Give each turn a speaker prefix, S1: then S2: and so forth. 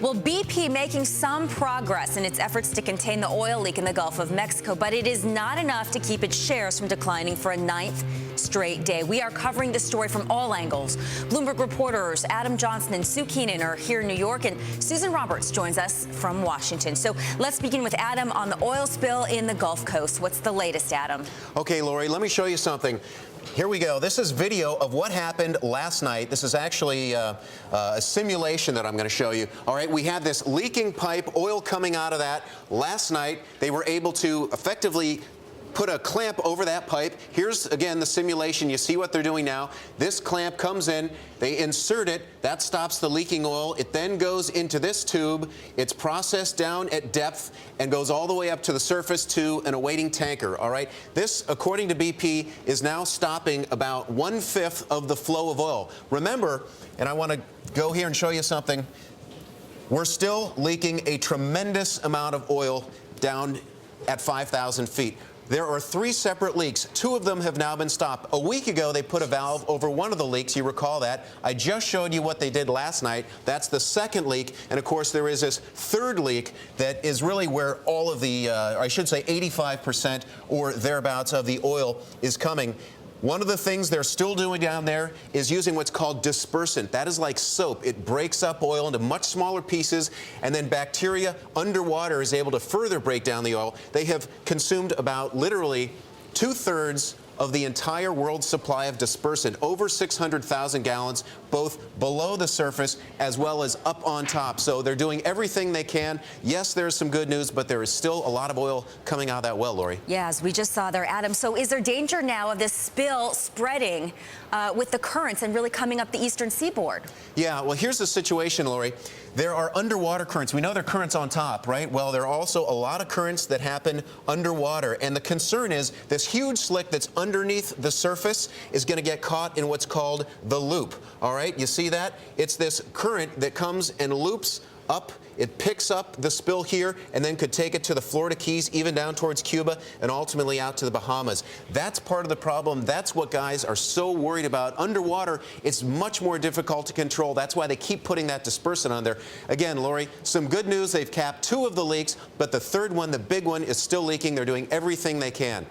S1: Well, BP making some progress in its efforts to contain the oil leak in the Gulf of Mexico, but it is not enough to keep its shares from declining for a ninth straight day. We are covering this story from all angles. Bloomberg reporters Adam Johnson and Sue Keenan are here in New York, and Susan Roberts joins us from Washington. So let's begin with Adam on the oil spill in the Gulf Coast. What's the latest, Adam?
S2: Okay, Lori, let me show you something. Here we go. This is video of what happened last night. This is actually a simulation that I'm going to show you. All right, we had this leaking pipe, oil coming out of that. Last night, they were able to effectively put a clamp over that pipe. Here's, again, the simulation. You see what they're doing now. This clamp comes in. They insert it. That stops the leaking oil. It then goes into this tube. It's processed down at depth and goes all the way up to the surface to an awaiting tanker. All right. This, according to BP, is now stopping about 1/5 of the flow of oil. Remember, and I want to go here and show you something, we're still leaking a tremendous amount of oil down at 5,000 feet. There are 3 separate leaks. 2 of them have now been stopped. A week ago, they put a valve over one of the leaks. You recall that. I just showed you what they did last night. That's the second leak. And, of course, there is this third leak that is really where all of the, I should say 85% or thereabouts of the oil is coming. One of the things they're still doing down there is using what's called dispersant. That is like soap. It breaks up oil into much smaller pieces, and then bacteria underwater is able to further break down the oil. They have consumed about literally 2/3 of the entire world's supply of dispersant, over 600,000 gallons, both below the surface as well as up on top. So they're doing everything they can. Yes, there's some good news, but there is still a lot of oil coming out of that well, Lori.
S1: Yeah, as we just saw there, Adam. So is there danger now of this spill spreading with the currents and really coming up the eastern seaboard?
S2: Yeah, well, here's the situation, Lori. There are underwater currents. We know there are currents on top, right? Well, there are also a lot of currents that happen underwater. And the concern is this huge slick that's underneath the surface is going to get caught in what's called the loop. All right, you see that? It's this current that comes and loops up. It picks up the spill here and then could take it to the Florida Keys, even down towards Cuba, and ultimately out to the Bahamas. That's part of the problem. That's what guys are so worried about. Underwater, it's much more difficult to control. That's why they keep putting that dispersant on there. Again, Lori, some good news. They've capped 2 of the leaks, but the third one, the big one, is still leaking. They're doing everything they can.